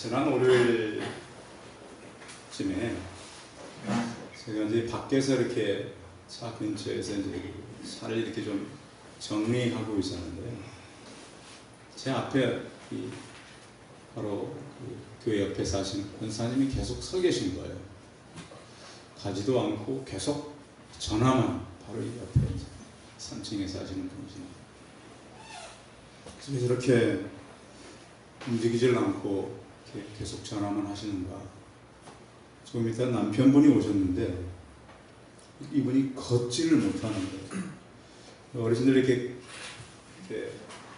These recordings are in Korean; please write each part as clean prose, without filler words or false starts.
지난 월요일쯤에 제가 이제 밖에서 이렇게 차 근처에서 이제 차를 이렇게 좀 정리하고 있었는데요. 제 앞에 바로 그 교회 옆에 사시는 권사님이 계속 서 계신 거예요. 가지도 않고 계속 전화만 바로 이 옆에 3층에 사시는 분이십니다. 그래서 이렇게 움직이질 않고 이렇게 계속 전화만 하시는가. 조금 이따 남편분이 오셨는데 이분이 걷지를 못하는 거예요. 어르신들 이렇게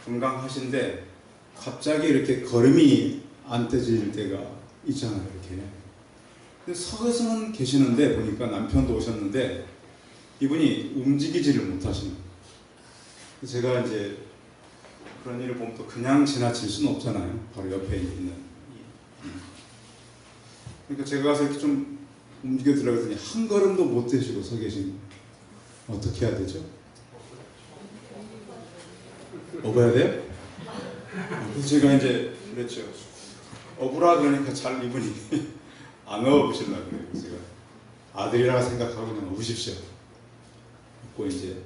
건강하신데 갑자기 이렇게 걸음이 안 떼질 때가 있잖아요. 이렇게. 근데 서서는 계시는데 보니까 남편도 오셨는데 이분이 움직이지를 못하시는 거예요. 제가 이제 그런 일을 보면 또 그냥 지나칠 수는 없잖아요. 바로 옆에 있는. 그러니까 제가 가서 이렇게 좀 움직여 들어갔더니 한 걸음도 못 떼시고 서 계신 거예요. 어떻게 해야 되죠? 업어야 돼요? 그래서 제가 이제 그랬죠. 업으라 그러니까 잘 이분이 안 업으시려고 그래요. 제가 아들이라 생각하고 그냥 업으십시오. 그리고 이제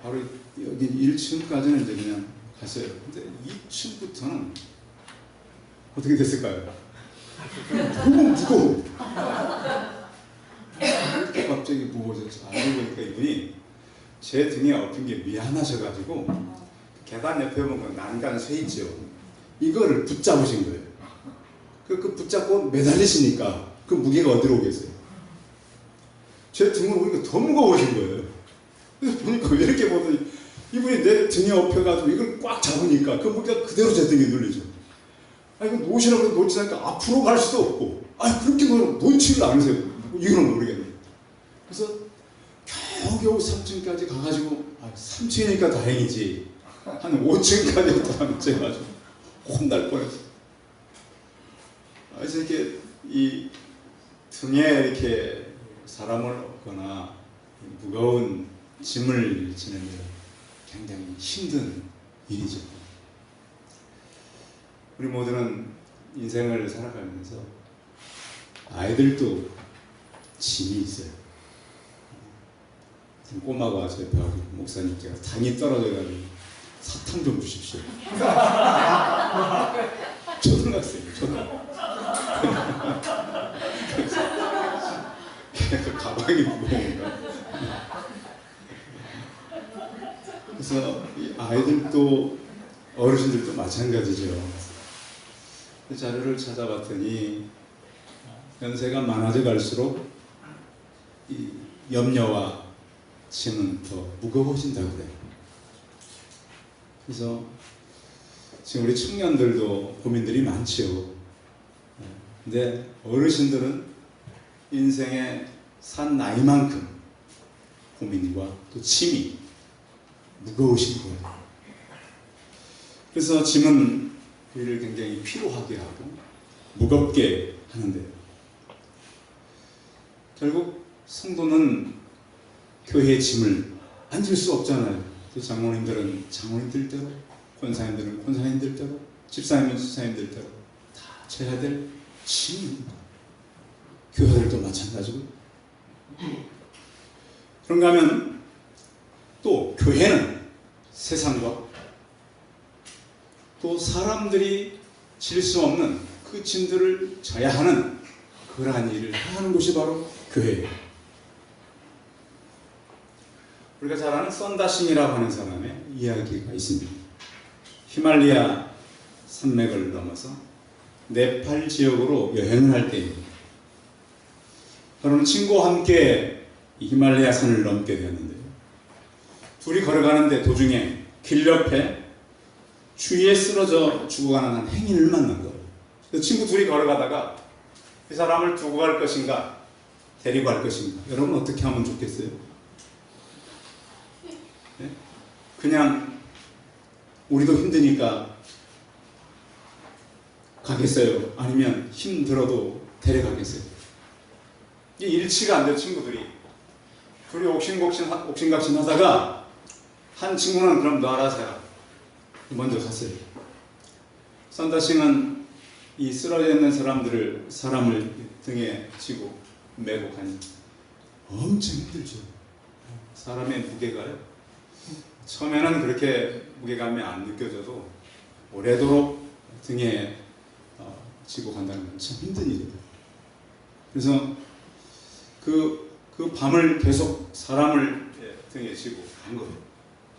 바로 여기 1층까지는 이제 그냥 갔어요. 근데 2층부터는 어떻게 됐을까요? 너무 무거워. 갑자기 무거워졌죠. 알고 보니까 이분이 제 등에 엎인 게 미안하셔가지고 계단 옆에 보면 난간 쇠 있죠. 이거를 붙잡으신 거예요. 그 붙잡고 매달리시니까 그 무게가 어디로 오겠어요? 제 등을 보니까 더 무거워진 거예요. 그래서 보니까 왜 이렇게 보더니 이분이 내 등에 엎여가지고 이걸 꽉 잡으니까 그 무게가 그대로 제 등에 눌리죠. 이거 놓으시라고 놓치니까 앞으로 갈 수도 없고, 그렇게 놓지를 않으세요. 이거는 모르겠네요. 그래서 겨우겨우 3층까지 가가지고, 3층이니까 다행이지. 한 5층까지 왔다면 제가 아주 혼날 뻔했어요. 그래서 이렇게 이 등에 이렇게 사람을 업거나 무거운 짐을 지는 일은 굉장히 힘든 일이죠. 우리 모두는 인생을 살아가면서 아이들도 짐이 있어요. 꼬마가 와서 옆에 와서 목사님께서 당이 떨어져가지고 사탕 좀 주십시오. 초등학생이에요, 초등학생. 가방이 무거운가. 그래서 이 아이들도 어르신들도 마찬가지죠. 그 자료를 찾아봤더니 연세가 많아져 갈수록 이 염려와 짐은 더 무거워진다고 그래요. 그래서 지금 우리 청년들도 고민들이 많지요. 근데 어르신들은 인생의 산 나이만큼 고민과 또 짐이 무거우신 거예요. 그래서 짐은 우리를 굉장히 피로하게 하고 무겁게 하는데요. 결국 성도는 교회의 짐을 안 질 수 없잖아요. 또 장로님들은 장로님들대로, 권사님들은 권사님들대로, 집사님은 집사님들대로 다 져야 될 짐입니다. 교회들도 마찬가지고. 그런가 하면 또 교회는 세상과 또 사람들이 질 수 없는 그 짐들을 져야 하는 그러한 일을 해야 하는 곳이 바로 교회예요. 우리가 잘 아는 썬다싱이라고 하는 사람의 이야기가 있습니다. 히말리아 산맥을 넘어서 네팔 지역으로 여행을 할 때입니다. 그러면 친구와 함께 이 히말라야 산을 넘게 되었는데요. 둘이 걸어가는데 도중에 길 옆에 추위에 쓰러져 죽어가는 한 행인을 만난 거예요. 친구 둘이 걸어가다가 이 사람을 두고 갈 것인가 데리고 갈 것인가, 여러분 어떻게 하면 좋겠어요? 네? 그냥 우리도 힘드니까 가겠어요? 아니면 힘들어도 데려가겠어요? 이게 일치가 안 돼요. 친구들이 둘이 옥신각신 하다가 한 친구는 그럼 너 알아서 해라, 먼저 갔어요. 산다싱은 이 쓰러져 있는 사람을 등에 지고 메고 가니 엄청 힘들죠. 사람의 무게가요. 처음에는 그렇게 무게감이 안 느껴져도 오래도록 등에 지고 간다는 건 참 힘든 일이에요. 그래서 그 밤을 계속 사람을 등에 지고 간 거예요.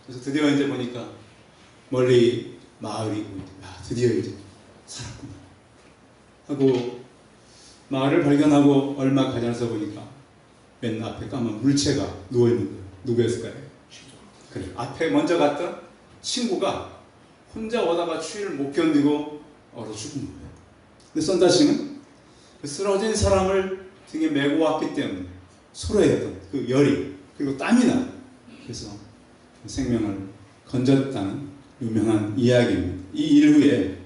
그래서 드디어 이제 보니까 멀리 마을이 보이고, 드디어 이제 살았구나 하고 마을을 발견하고 얼마 가지 않아서 보니까 맨 앞에 까만 물체가 누워있는 거예요. 누구였을까요? 그래, 앞에 먼저 갔던 친구가 혼자 오다가 추위를 못 견디고 얼어 죽은 거예요. 근데 선다싱은 그 쓰러진 사람을 등에 메고 왔기 때문에 서로의 어떤 그 열이 그리고 땀이 나, 그래서 생명을 건졌다는 유명한 이야기입니다. 이 일 후에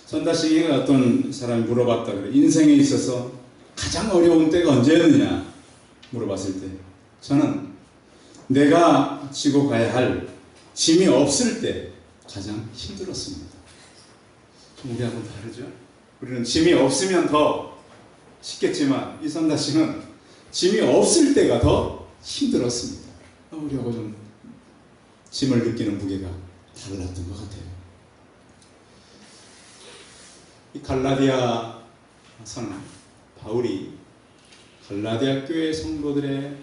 선다싱에게 어떤 사람이 물어봤다 그래. 인생에 있어서 가장 어려운 때가 언제였느냐 물어봤을 때 저는 내가 지고 가야 할 짐이 없을 때 가장 힘들었습니다. 좀 우리하고는 다르죠? 우리는 짐이 없으면 더 쉽겠지만 이 선다싱은 짐이 없을 때가 더 힘들었습니다. 우리하고 좀 짐을 느끼는 무게가 달랐던 것 같아요. 이 갈라디아 선 바울이 갈라디아 교회 성도들의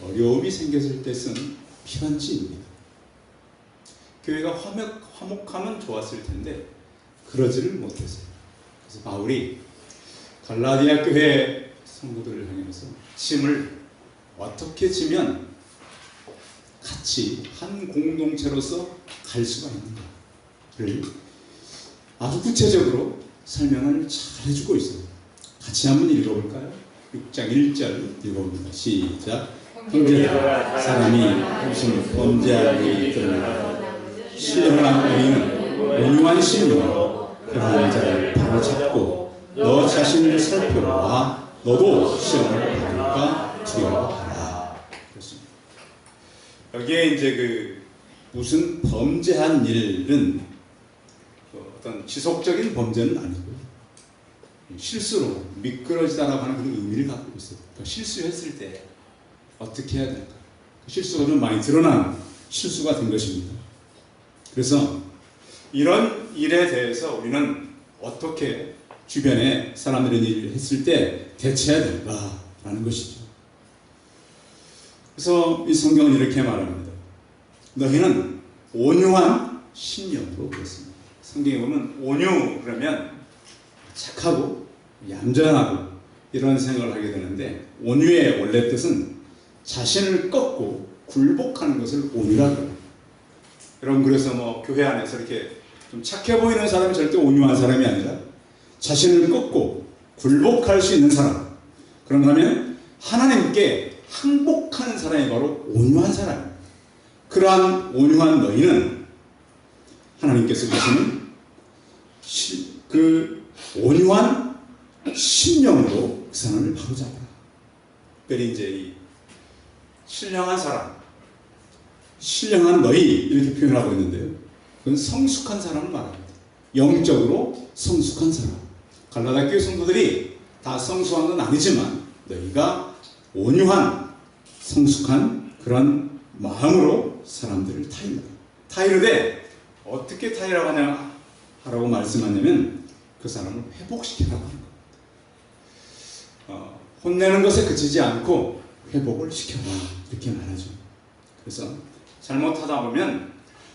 어려움이 생겼을 때 쓴 편지입니다. 교회가 화목하면 좋았을 텐데 그러지를 못했어요. 그래서 바울이 갈라디아 교회 성도들을 향해서 짐을 어떻게 지면 같이 한 공동체로서 갈 수가 있는가를 아주 구체적으로 설명을 잘 해주고 있어요. 같이 한번 읽어볼까요? 6장 1절 읽어봅니다. 시작. 형제들아, 사람이 무슨 범죄하고 있더라 신령한 의인은 온유한 심령으로 그러한 자를 바로잡고 너 자신을 살펴보아 너도 시험을 받을까 두려워하라. 그렇습니다. 여기에 이제 무슨 범죄한 일은 어떤 지속적인 범죄는 아니고요. 실수로 미끄러지다라고 하는 그런 의미를 갖고 있어요. 그러니까 실수했을 때 어떻게 해야 될까? 실수가 좀 많이 드러난 실수가 된 것입니다. 그래서 이런 일에 대해서 우리는 어떻게 주변에 사람들이 일을 했을 때 대처해야 될까라는 것이죠. 그래서 이 성경은 이렇게 말합니다. 너희는 온유한 심령으로 그랬습니다. 성경에 보면 온유 그러면 착하고 얌전하고 이런 생각을 하게 되는데 온유의 원래 뜻은 자신을 꺾고 굴복하는 것을 온유라고 해요. 여러분 그래서 교회 안에서 이렇게 좀 착해 보이는 사람이 절대 온유한 사람이 아니라 자신을 꺾고 굴복할 수 있는 사람, 그런다면 하나님께 항복하는 사람이 바로 온유한 사람입니다. 그러한 온유한 너희는 하나님께서 주시는 그 온유한 심령으로 그 사람을 바로잡아라. 특별히 이제 이 신령한 사람, 신령한 너희 이렇게 표현하고 있는데요. 그건 성숙한 사람을 말합니다. 영적으로 성숙한 사람. 갈라디아 교회 성도들이 다 성숙한 건 아니지만 너희가 온유한 성숙한 그런 마음으로 사람들을 타이르되 어떻게 타이르하냐 하라고 말씀하냐면 그 사람을 회복시키라고 하는 겁니다. 혼내는 것에 그치지 않고 회복을 시켜라 이렇게 말하죠. 그래서 잘못하다 보면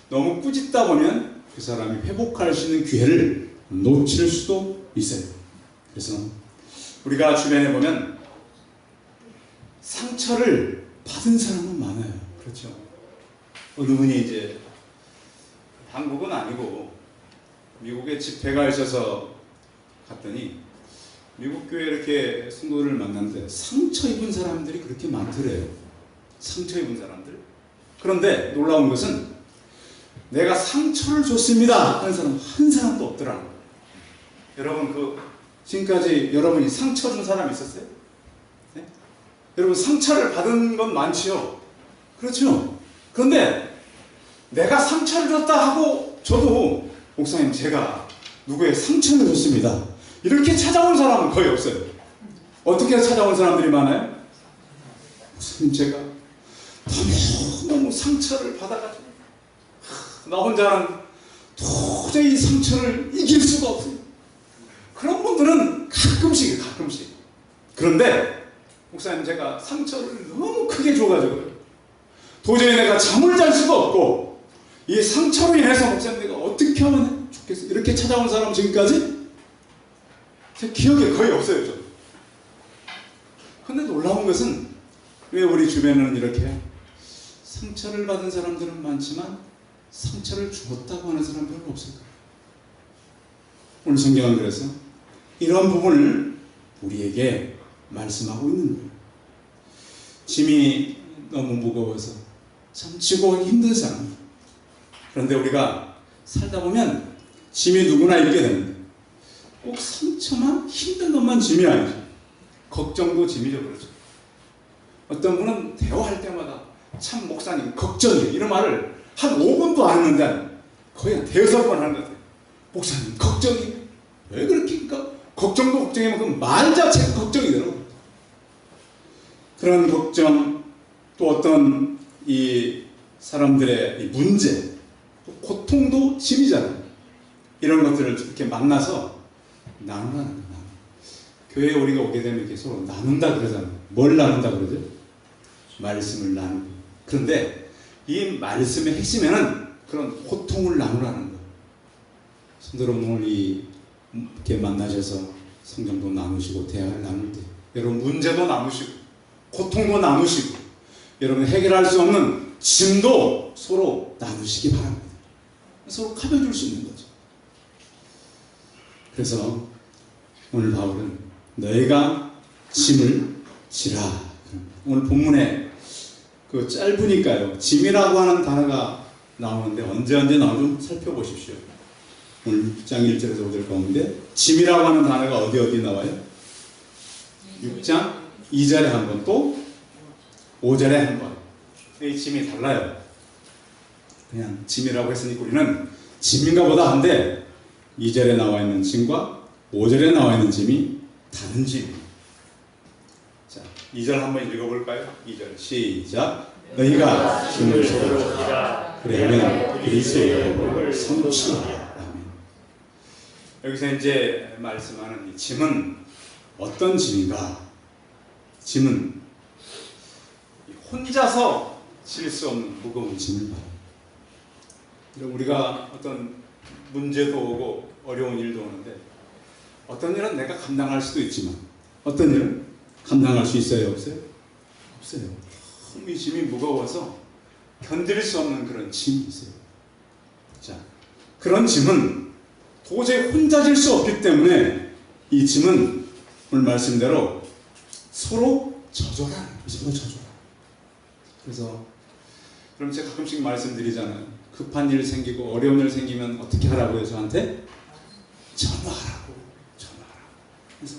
너무 꾸짖다 보면 그 사람이 회복할 수 있는 기회를 놓칠 수도 있어요. 그래서 우리가 주변에 보면 상처를 받은 사람은 많아요. 그렇죠. 어느 분이 이제 한국은 아니고 미국에 집회가 있어서 갔더니 미국 교회 이렇게 성도를 만났는데 상처 입은 사람들이 그렇게 많더래요. 상처 입은 사람들. 그런데 놀라운 것은 내가 상처를 줬습니다 하는 사람 한 사람도 없더라고요. 여러분 지금까지 여러분이 상처 준 사람 있었어요? 네? 여러분 상처를 받은 건 많지요. 그렇죠. 그런데 내가 상처를 줬다 하고 저도 목사님 제가 누구의 상처를 줬습니다. 이렇게 찾아온 사람은 거의 없어요. 어떻게 찾아온 사람들이 많아요? 목사님, 제가 너무 상처를 받아가지고 나 혼자는 도저히 상처를 이길 수가 없어요. 그런 분들은 가끔씩이에요, 가끔씩. 그런데 목사님, 제가 상처를 너무 크게 줘가지고 도저히 내가 잠을 잘 수가 없고 이 상처로 인해서 목사님 내가 어떻게 하면 좋겠어, 이렇게 찾아온 사람 지금까지 제 기억에 거의 없어요. 좀. 근데 놀라운 것은 왜 우리 주변에는 이렇게 상처를 받은 사람들은 많지만 상처를 주었다고 하는 사람은 별로 없을까요? 오늘 성경은 그래서 이런 부분을 우리에게 말씀하고 있는 거예요. 짐이 너무 무거워서 참 지고 힘든 사람. 그런데 우리가 살다 보면 짐이 누구나 있게 되는데 꼭 상처만 힘든 것만 짐이 아니죠. 걱정도 짐이죠. 그렇죠. 어떤 분은 대화할 때마다 참 목사님 걱정이에요, 이런 말을 한 5분도 안 했는데 거의 한 5-6번 하는 것 같아요. 목사님 걱정이 왜 그렇게 걱정도 걱정이면 그 말 자체가 걱정이더라고요. 그런 걱정, 또 어떤 이 사람들의 이 문제, 고통도 짐이잖아요. 이런 것들을 이렇게 만나서 나누라는 거예요. 교회에 우리가 오게 되면 이렇게 서로 나눈다 그러잖아요. 뭘 나눈다 그러죠? 말씀을 나누고. 그런데 이 말씀의 핵심에는 그런 고통을 나누라는 거예요. 성도여러분, 오늘 이렇게 만나셔서 성경도 나누시고 대화를 나눌 때 여러분 문제도 나누시고 고통도 나누시고 여러분 해결할 수 없는 짐도 서로 나누시기 바랍니다. 서로 가벼워줄 수 있는 거죠. 그래서 오늘 바울은 너희가 짐을 지라. 오늘 본문에 그 짧으니까요, 짐이라고 하는 단어가 나오는데 언제 나오는지 좀 살펴보십시오. 오늘 6장 1절에서 5절 가운데 짐이라고 하는 단어가 어디 나와요? 6장 2절에 한 번, 또 5절에 한 번. 이 짐이 달라요. 그냥 짐이라고 했으니까 우리는 짐인가 보다 한데 2절에 나와 있는 짐과 5절에 나와 있는 짐이 다른 짐입니다. 자, 2절 한번 읽어볼까요? 2절 시작. 너희가 짐을 서로 지라. 그러면 그리스도의 복을 성취하라. 여기서 이제 말씀하는 이 짐은 어떤 짐인가? 짐은 혼자서 질 수 없는 무거운 짐을 말합니다. 우리가 어떤 문제도 오고 어려운 일도 오는데 어떤 일은 내가 감당할 수도 있지만 어떤 일은 감당할 수 있어요? 없어요? 없어요. 너무 이 짐이 무거워서 견딜 수 없는 그런 짐이 있어요. 자, 그런 짐은 도저히 혼자 질 수 없기 때문에 이 짐은 오늘 말씀대로 서로 져줘라. 서로 져줘라. 그래서 그럼 제가 가끔씩 말씀드리잖아요. 급한 일 생기고 어려운 일 생기면 어떻게 하라고요? 저한테 전화하라고. 그래서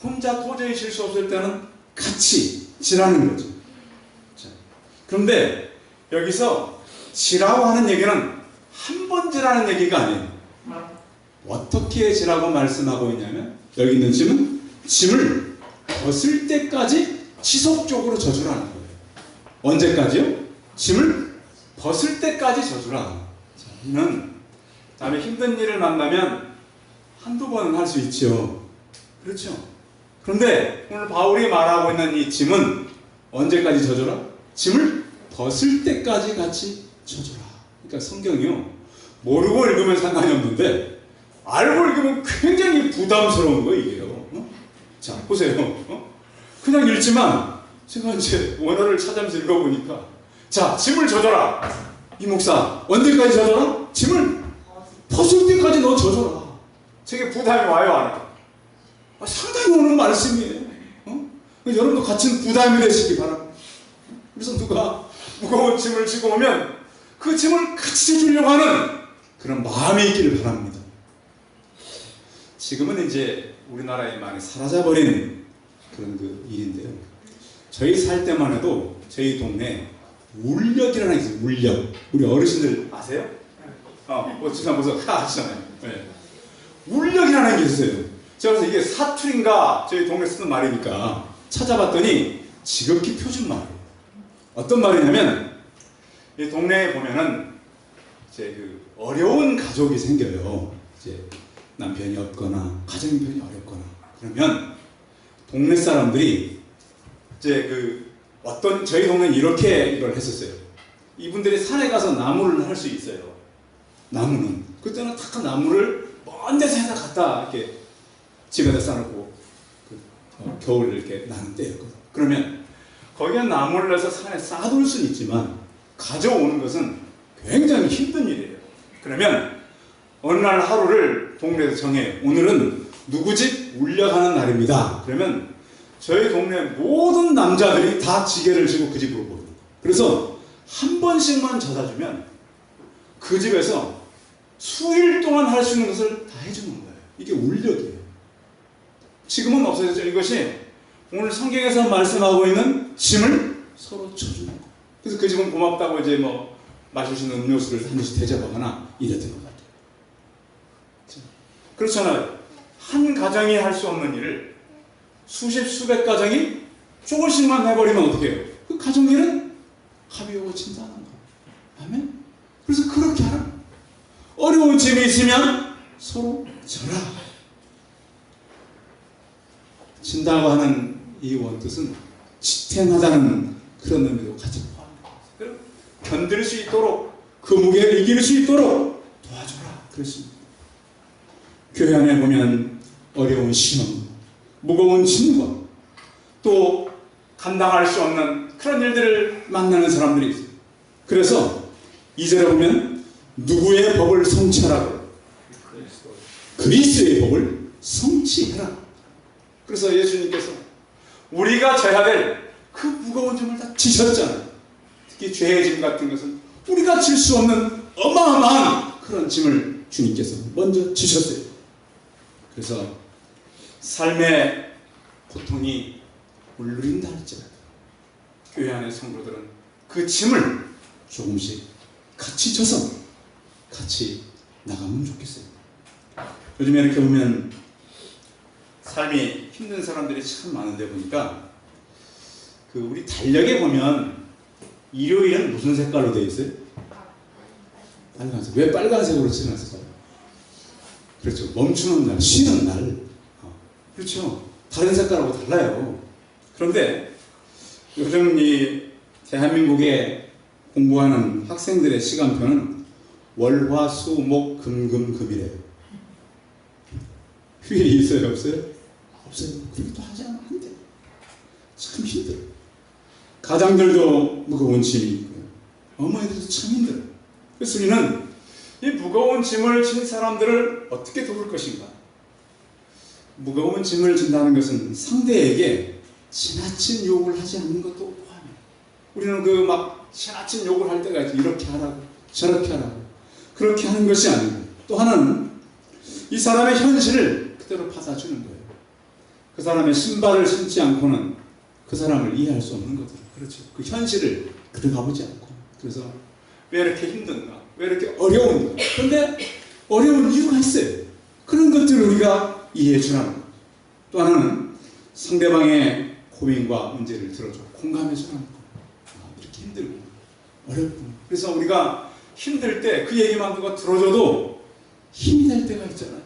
혼자 도저히 질 수 없을 때는 같이 지라는 거죠. 자, 그런데 여기서 지라고 하는 얘기는 한 번 지라는 얘기가 아니에요. 어떻게 지라고 말씀하고 있냐면 여기 있는 짐을 벗을 때까지 지속적으로 져주라는 거예요. 언제까지요? 짐을 벗을 때까지 져주라. 이는 다음에 힘든 일을 만나면 한두 번은 할 수 있죠. 그렇죠? 그런데 오늘 바울이 말하고 있는 이 짐은 언제까지 져줘라? 짐을 벗을 때까지 같이 져줘라. 그러니까 성경이요, 모르고 읽으면 상관이 없는데 알고 읽으면 굉장히 부담스러운 거예요, 이게요. 자, 보세요. 그냥 읽지만 제가 이제 원어를 찾아면서 읽어보니까, 자, 짐을 져줘라. 이 목사, 언제까지 져줘라? 짐을 벗을 때까지 너 져줘라. 되게 부담이 와요, 안 와요? 상당히 오는 말씀이에요. 여러분도 같은 부담이 되시기 바랍니다. 그래서 누가 무거운 짐을 지고 오면 그 짐을 같이 져주려고 하는 그런 마음이 있기를 바랍니다. 지금은 이제 우리나라에 많이 사라져버린 그런 그 일인데요. 저희 살 때만 해도 저희 동네에 울력이라는 게 있어요. 울력. 우리 어르신들 아세요? 지금 벌써 하시잖아요. 네. 울력이라는 게 있어요. 제가 그래서 이게 사투리인가 저희 동네 쓰는 말이니까 찾아봤더니 지극히 표준 말이에요. 어떤 말이냐면 이 동네에 보면은 이제 그 어려운 가족이 생겨요. 이제 남편이 없거나 가정 형편이 어렵거나 그러면 동네 사람들이 이제 그 어떤 저희 동네는 이렇게 이걸 했었어요. 이분들이 산에 가서 나무를 할 수 있어요. 나무는 그때는 다 나무를 먼 데서 갖다 이렇게 집에다 쌓아놓고 겨울을 이렇게 나는 때였거든. 그러면 거기에 나무를 내서 산에 쌓아둘 수는 있지만 가져오는 것은 굉장히 힘든 일이에요. 그러면 어느 날 하루를 동네에서 정해요. 오늘은 누구 집 울려가는 날입니다. 그러면 저희 동네 모든 남자들이 다 지게를 지고 그 집으로 보여요. 그래서 한 번씩만 져다 주면 그 집에서 수일 동안 할 수 있는 것을 다 해주는 거예요. 이게 울력이에요. 지금은 없어졌죠. 이것이 오늘 성경에서 말씀하고 있는 짐을 서로 쳐주는 거예요. 그래서 그 집은 고맙다고 이제 뭐 마실 수 있는 음료수를 한 잔씩 대접하거나 이랬던 것 같아요. 그렇잖아요. 한 가정이 할 수 없는 일을 수십 수백 가정이 조금씩만 해버리면 어떻게 해요? 그 가정 일은 합의 오고 친다는 거예요. 아멘? 그래서 그렇게 하라. 어려운 짐이 있으면 서로 져라. 진다고 하는 이 원뜻은 지탱하다는 그런 의미도 같이 포함합니다. 견딜 수 있도록 그 무게를 이길 수 있도록 도와줘라. 그렇습니다. 교회 안에 보면 어려운 신앙, 무거운 짐과 또 감당할 수 없는 그런 일들을 만나는 사람들이 있어요. 그래서 2절에 보면 누구의 법을 성취하라고? 그리스도의 법을 성취해라. 그래서 예수님께서 우리가 져야 될 그 무거운 짐을 다 지셨잖아요. 특히 죄의 짐 같은 것은 우리가 질 수 없는 어마어마한 그런 짐을 주님께서 먼저 지셨어요. 그래서 삶의 고통이 울린다 할지라도 교회 안의 성도들은 그 짐을 조금씩 같이 져서 같이 나가면 좋겠어요. 요즘에 이렇게 보면 삶이 힘든 사람들이 참 많은데 보니까 그 우리 달력에 보면 일요일은 무슨 색깔로 되어 있어요? 빨간색. 왜 빨간색으로 칠해놨을까요? 그렇죠. 멈추는 날, 쉬는 날. 그렇죠. 다른 색깔하고 달라요. 그런데 요즘 이 대한민국에 공부하는 학생들의 시간표는 월, 화, 수, 목, 금, 금, 금이래요. 휴일이 있어요? 없어요? 없어요. 그렇게 또 하지 않으면 안 돼요. 참 힘들어요. 가장들도 무거운 짐이 있고요. 어머니들도 참 힘들어요. 그래서 우리는 이 무거운 짐을 진 사람들을 어떻게 도울 것인가? 무거운 짐을 진다는 것은 상대에게 지나친 욕을 하지 않는 것도 포함해요. 우리는 그 막 지나친 욕을 할 때가 있죠. 이렇게 하라고, 저렇게 하라고. 그렇게 하는 것이 아니고 또 하나는 이 사람의 현실을 그대로 받아주는 거예요. 그 사람의 신발을 신지 않고는 그 사람을 이해할 수 없는 거죠. 그렇죠. 그 현실을 들어가보지 않고. 그래서 왜 이렇게 힘든가? 왜 이렇게 어려운가? 그런데 어려운 이유가 있어요. 그런 것들을 우리가 이해해 주라는 거죠. 또 하나는 상대방의 고민과 문제를 들어줘 공감해 주라는 거예요. 이렇게 힘들고 어렵고. 그래서 우리가 힘들 때 그 얘기만 누가 들어줘도 힘이 될 때가 있잖아요.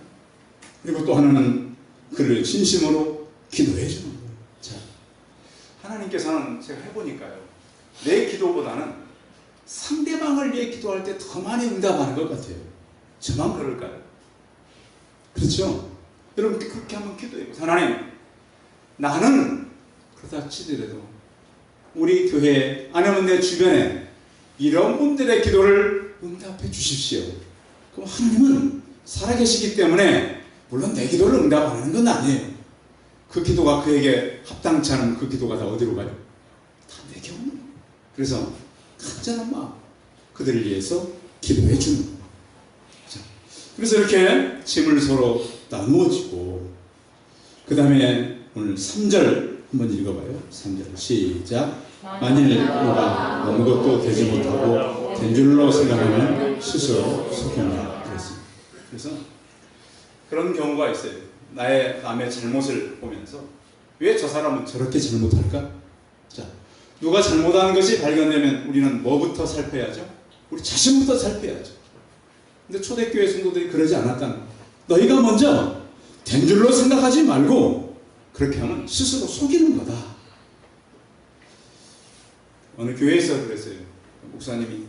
그리고 또 하나는 그를 진심으로 기도해 주는 거예요. 자, 하나님께서는 제가 해보니까요. 내 기도보다는 상대방을 위해 기도할 때 더 많이 응답하는 것 같아요. 저만 그럴까요? 그렇죠? 여러분 그렇게 한번 기도해요. 하나님, 나는 그러다 치더라도 우리 교회 아니면 내 주변에 이런 분들의 기도를 응답해 주십시오. 그럼 하나님은 살아계시기 때문에 물론 내 기도를 응답 안 하는 건 아니에요. 그 기도가 그에게 합당치 않은 그 기도가 다 어디로 가요? 다 내게 오는 거예요. 그래서 간절한 마음 그들을 위해서 기도해 주는 거예요. 자, 그래서 이렇게 짐을 서로 나누어지고 그 다음에 오늘 3절 한번 읽어봐요. 3절 시작. 만일 우리가 아무것도 되지 못하고 된 줄로 생각하면 스스로 속임이라 그랬습니다. 그래서 그런 경우가 있어요. 남의 잘못을 보면서 왜 저 사람은 저렇게 잘못할까? 자, 누가 잘못하는 것이 발견되면 우리는 뭐부터 살펴야죠? 우리 자신부터 살펴야죠. 근데 초대교회 성도들이 그러지 않았다는 거예요. 너희가 먼저 된 줄로 생각하지 말고 그렇게 하면 스스로 속이는 거다. 어느 교회에서 그랬어요. 목사님이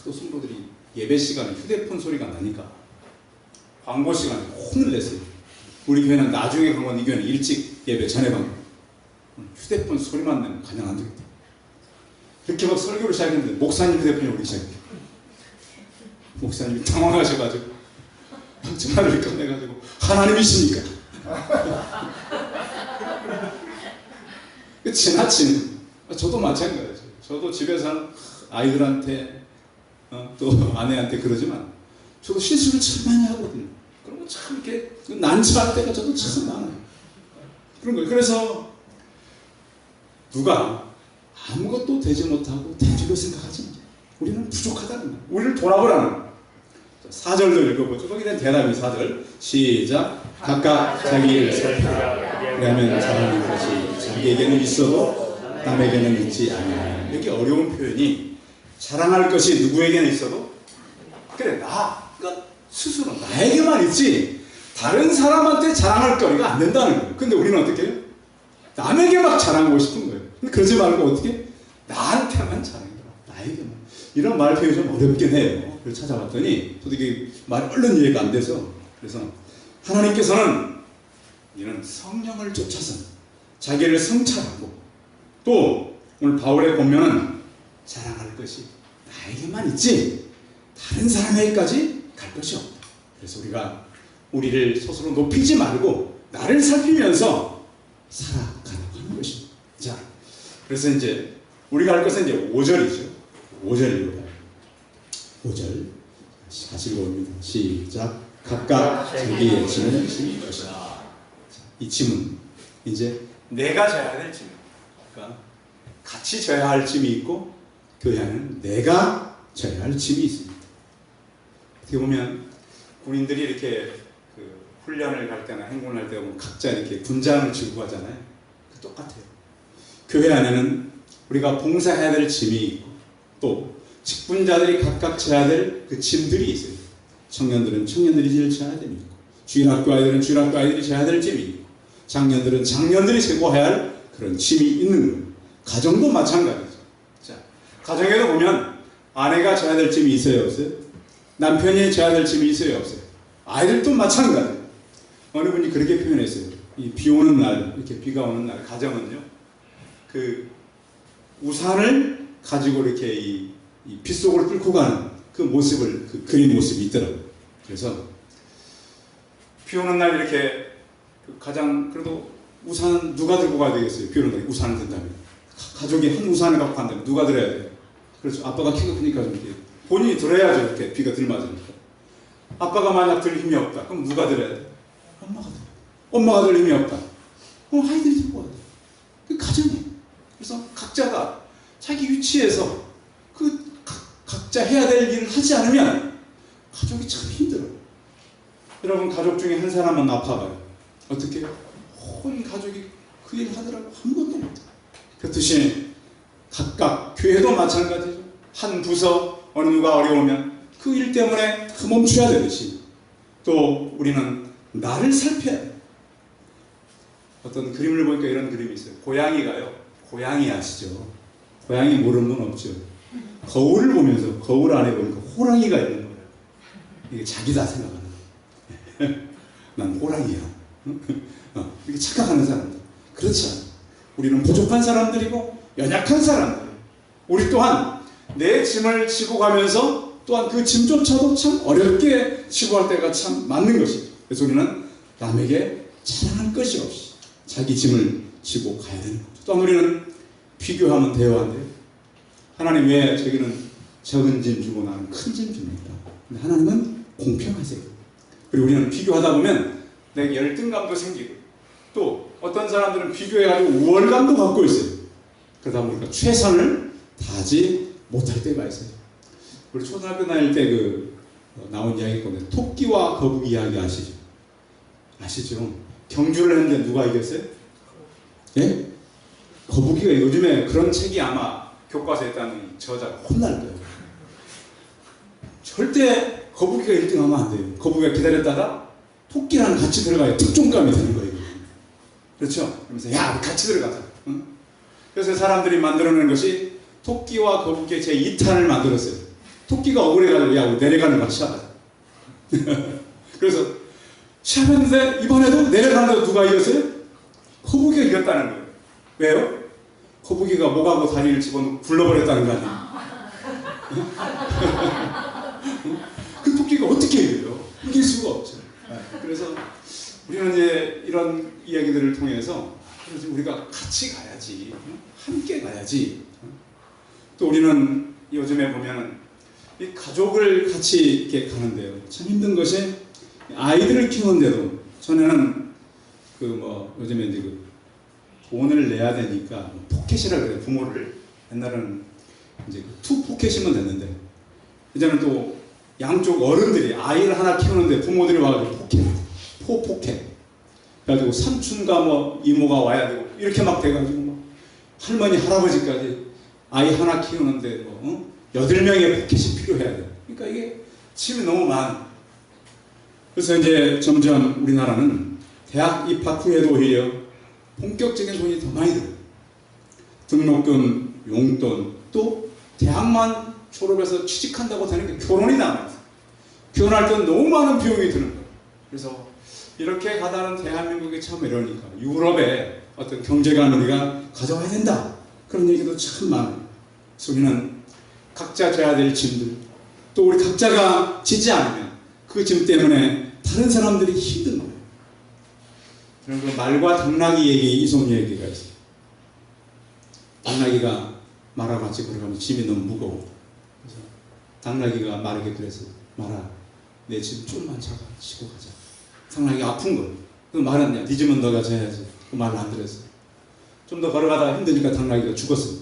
또 성도들이 예배 시간에 휴대폰 소리가 나니까 광고 시간에 혼을 냈어요. 우리 교회는 나중에 간 건 이 교회는 일찍 예배 전에 간 거예요. 휴대폰 소리만 내면 가냥 안 되겠다. 그렇게 막 설교를 시작했는데 목사님 휴대폰이 오기 시작해요. 목사님이 당황하셔가지고 전화를 꺼내가지고 하나님이십니까? 지나치는. 저도 마찬가지죠. 저도 집에서 아이들한테 또 아내한테 그러지만 저도 실수를 참 많이 하거든요. 그러면 참 이렇게 난처할 때가 저도 참 많아요. 그런 거예요. 그래서 누가 아무것도 되지 못하고 된 줄로 생각하지 마. 우리는 부족하다는 거예요. 우리를 돌아보라는 거예요. 4절도 읽어보죠. 거기는 대답이 4절. 시작. 각각 자기 일을 살피라. 그러면 자라는 것이 자기에게는 있어도 남에게는 있지 않아요. 여기 어려운 표현이 자랑할 것이 누구에게는 있어도 그래 그러니까 스스로 나에게만 있지 다른 사람한테 자랑할 거리가 안 된다는 거예요. 근데 우리는 어떻게 해요? 남에게 막 자랑하고 싶은 거예요. 근데 그러지 말고 어떻게? 나한테만 자랑해라. 나에게만. 이런 말 표현이 좀 어렵긴 해요. 그걸 찾아봤더니 저도 이게 말이 얼른 이해가 안 돼서 그래서 하나님께서는 이는 성령을 쫓아서 자기를 성찰하고 또 오늘 바울의 본면은 자랑할 것이 나에게만 있지 다른 사람에게까지 갈 것이 없다. 그래서 우리가 우리를 스스로 높이지 말고 나를 살피면서 살아가라고 하는 것입니다. 자, 그래서 이제 우리가 할 것은 이제 5절이죠. 5절 읽어봐요. 5절 다시 읽어봅니다. 시작. 각각 자기의 짐을 지는 것이다. 이 짐은 이제 내가 져야 될 짐. 그러니까 같이 져야 할 짐이 있고 교회 안에는 내가 져야 할 짐이 있습니다. 어떻게 보면 군인들이 이렇게 그 훈련을 갈 때나 행군을 할 때 보면 각자 이렇게 분장을 지고 가잖아요. 똑같아요. 교회 안에는 우리가 봉사해야 될 짐이 있고 또 직분자들이 각각 져야 될 그 짐들이 있어요. 청년들은 청년들이 져야 될 짐이 있고 주일학교 아이들은 주일학교 아이들이 져야 될 짐이 있고 장년들은 장년들이 제고해야 할 그런 짐이 있는 거예요. 가정도 마찬가지죠. 자, 가정에도 보면 아내가 져야 될 짐이 있어요, 없어요? 남편이 져야 될 짐이 있어요, 없어요? 아이들도 마찬가지예요. 어느 분이 그렇게 표현했어요. 이 비 오는 날, 이렇게 비가 오는 날, 가정은요, 그 우산을 가지고 이렇게 이 빗속을 뚫고 가는 그 모습을, 그 그린 모습이 있더라고요. 그래서 비 오는 날 이렇게 가장 그래도 우산 누가 들고 가야 되겠어요? 비 오는 날 우산을 든다면 가족이 한 우산을 갖고 간다면 누가 들어야 돼요? 그렇죠. 아빠가 키가 크니까 좀 이렇게 본인이 들어야죠. 이렇게 비가 들맞으니까. 아빠가 만약 들 힘이 없다. 그럼 누가 들어야 돼? 엄마가 들어야 돼. 엄마가 들 힘이 없다. 그럼 아이들이 들고 와야 돼. 그 가정이에요. 그래서 각자가 자기 위치에서 그 각자 해야 될 일을 하지 않으면 가족이 참 힘들어요. 여러분 가족 중에 한 사람만 아파봐요. 어떻게 해요? 온 가족이 그 일을 하더라고 아무것도 못해. 그렇듯이 각각 교회도 마찬가지죠. 한 부서 어느 누가 어려우면 그 일 때문에 다 멈춰야 되듯이 또 우리는 나를 살펴야 돼요. 어떤 그림을 보니까 이런 그림이 있어요. 고양이가요. 고양이 아시죠? 고양이 모르는 건 없죠. 거울을 보면서 거울 안에 보니까 호랑이가 있는 거예요. 이게 자기다 생각하는 거예요. 난 호랑이야. 이렇게 착각하는 사람들. 그렇지 않아요. 우리는 부족한 사람들이고 연약한 사람들. 우리 또한 내 짐을 지고 가면서 또한 그 짐조차도 참 어렵게 지고 할 때가 참 맞는 것이죠. 그래서 우리는 남에게 자랑할 것이 없이 자기 짐을 지고 가야 되는 거죠. 또한 우리는 비교하면 대화인데요. 하나님 왜 저기는 적은 짐 주고 나는 큰 짐 줍니까? 근데 하나님은 공평하세요. 그리고 우리는 비교하다 보면 내게 열등감도 생기고 또 어떤 사람들은 비교해가지고 우월감도 갖고 있어요. 그러다 보니까 최선을 다하지 못할 때가 있어요. 우리 초등학교 다닐 때 나온 이야기 건데 토끼와 거북이 이야기 아시죠? 아시죠? 경주를 했는데 누가 이겼어요? 예? 거북이가. 요즘에 그런 책이 아마 교과서에 있다는 저자가 혼날 거예요. 절대 거북이가 1등하면 안 돼요. 거북이가 기다렸다가 토끼랑 같이 들어가야 특종감이 되는 거예요. 그렇죠? 그러면서 야, 같이 들어가자. 응? 그래서 사람들이 만들어낸 것이 토끼와 거북이의 제2탄을 만들었어요. 토끼가 억울해가지고 야, 우리 내려가는 거 시합하자. 그래서 시합했는데 이번에도 내려가는데 누가 이겼어요? 거북이가 이겼다는 거예요. 왜요? 거북이가 목하고 다리를 집어넣고 굴러버렸다는 거 아니에요? 그 토끼가 어떻게 이겨요? 이길 수가 없죠. 그래서 우리는 이제 이런 이야기들을 통해서 우리가 같이 가야지, 함께 가야지. 또 우리는 요즘에 보면 이 가족을 같이 이렇게 가는데요. 참 힘든 것이 아이들을 키우는데도 전에는 요즘에 이제 돈을 내야 되니까 포켓이라 그래요. 부모를. 옛날에는 이제 투 포켓이면 됐는데 이제는 또 양쪽 어른들이 아이를 하나 키우는데 부모들이 와가지고 포켓. 그래가지고 삼촌과 이모가 와야 되고 이렇게 막 돼가지고 할머니 할아버지까지 아이 하나 키우는데 8명의 포켓이 필요해야 돼. 그러니까 이게 짐이 너무 많아. 그래서 이제 점점 우리나라는 대학 입학 후에도 오히려 본격적인 돈이 더 많이 들어요. 등록금, 용돈, 또 대학만 졸업해서 취직한다고 되는 게 결혼이 남아있어요. 결혼할 때는 너무 많은 비용이 드는 거예요. 그래서 이렇게 가다는 대한민국이 참 이러니까 유럽의 어떤 경제관을 우리가 가져와야 된다. 그런 얘기도 참 많아요. 그래서 우리는 각자 져야 될 짐들, 또 우리 각자가 지지 않으면 그 짐 때문에 다른 사람들이 힘든 거예요. 그런 그 말과 당나귀 얘기, 이송 얘기가 있어요. 당나귀가 말과 같이 걸어가면 짐이 너무 무거워. 그래서 당나귀가 말에게 그래서 말아, 내 짐 좀만 지고 가자. 당나귀가 아픈 거예요. 그 말은 야, 네 짐은 너가 져야지. 그 말을 안 들었어요. 좀 더 걸어가다가 힘드니까 당나귀가 죽었어요.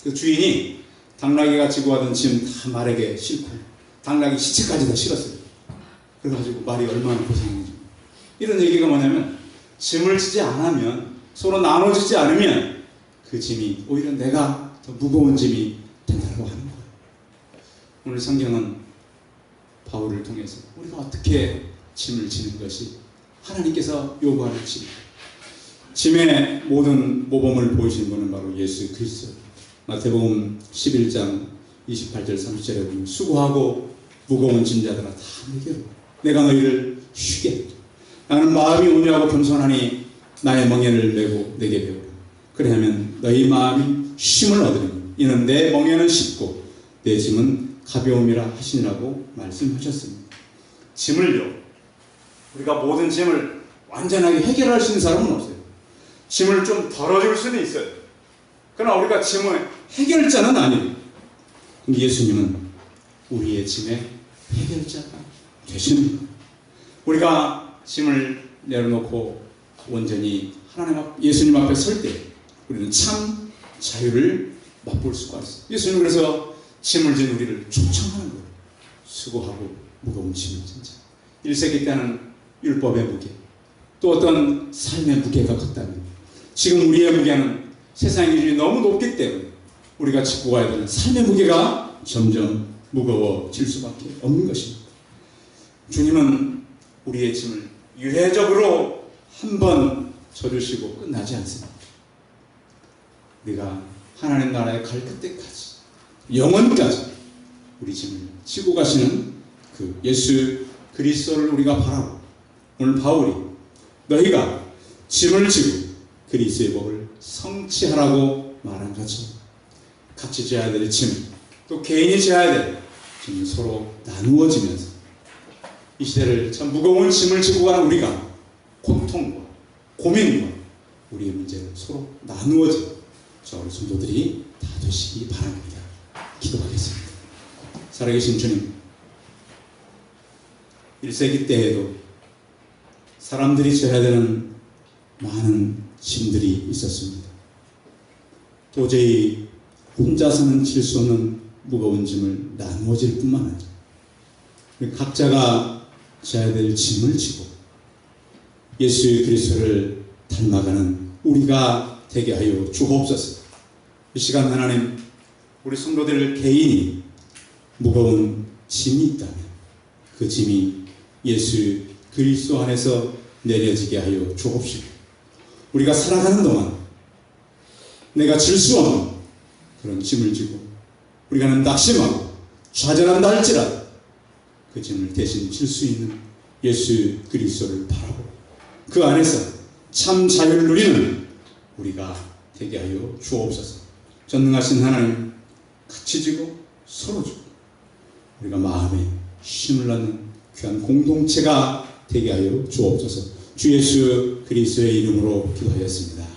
그 주인이 당나귀가 지고 가던 짐 다 말에게 싣고 당나귀 시체까지 다 실었어요. 그래가지고 말이 얼마나 고생했는지. 이런 얘기가 뭐냐면 짐을 지지 않으면, 서로 나눠지지 않으면 그 짐이 오히려 내가 더 무거운 짐이 된다고 하는 거예요. 오늘 성경은 바울을 통해서 우리가 어떻게 짐을 지는 것이 하나님께서 요구하는 짐의 모든 모범을 보이신 분은 바로 예수 그리스도. 마태복음 11장 28절 30절에 보면 수고하고 무거운 짐자들아 다 내게로 내가 너희를 쉬게. 나는 마음이 온유하고 겸손하니 나의 멍에를 메고 내게 배우라. 그래야면 너희 마음이 쉼을 얻으리니 이는 내 멍에는 쉽고 내 짐은 가벼움이라 하시니라고 말씀하셨습니다. 짐을요, 우리가 모든 짐을 완전하게 해결할 수 있는 사람은 없어요. 짐을 좀 덜어줄 수는 있어요. 그러나 우리가 짐의 해결자는 아니에요. 예수님은 우리의 짐의 해결자가 되시는 거예요. 우리가 짐을 내려놓고 온전히 예수님 앞에 설 때 우리는 참 자유를 맛볼 수가 있어요. 예수님 그래서 짐을 진 우리를 초청하는 거예요. 수고하고 무거운 짐을 진짜. 1세기 때는 율법의 무게, 또 어떤 삶의 무게가 컸다면 지금 우리의 무게는 세상의 기준이 너무 높기 때문에 우리가 짚고 가야 되는 삶의 무게가 점점 무거워질 수밖에 없는 것입니다. 주님은 우리의 짐을 유례적으로 한 번 져주시고 끝나지 않습니다. 우리가 하나님 나라에 갈 그때까지, 영원까지 우리 짐을 지고 가시는 그 예수 그리스도를 우리가 바라고, 오늘 바울이 너희가 짐을 지고 그리스도의 법을 성취하라고 말한 것처럼 같이 져야 될 짐, 또 개인이 져야 될 짐을 서로 나누어지면서 이 시대를 참 무거운 짐을 지고 가는 우리가 고통과 고민과 우리의 문제를 서로 나누어지고 저 우리 성도들이 다 되시기 바랍니다. 기도하겠습니다. 살아계신 주님, 1세기 때에도 사람들이 져야 되는 많은 짐들이 있었습니다. 도저히 혼자서는 질 수 없는 무거운 짐을 나누어질 뿐만 아니라 각자가 져야 될 짐을 지고 예수 그리스도를 닮아가는 우리가 되게 하여 주옵소서. 이 시간 하나님, 우리 성도들 개인이 무거운 짐이 있다면 그 짐이 예수 그리스도 안에서 내려지게 하여 주옵시고, 우리가 살아가는 동안 내가 질 수 없는 그런 짐을 지고 우리가 낙심하고 좌절한다 할지라도 그 짐을 대신 질 수 있는 예수 그리스도를 바라보고 그 안에서 참 자유를 누리는 우리가 되게 하여 주옵소서. 전능하신 하나님, 같이 지고 서로 지고 우리가 마음에 힘을 낳는 귀한 공동체가 되게 하여 주옵소서. 주 예수 그리스도의 이름으로 기도하였습니다.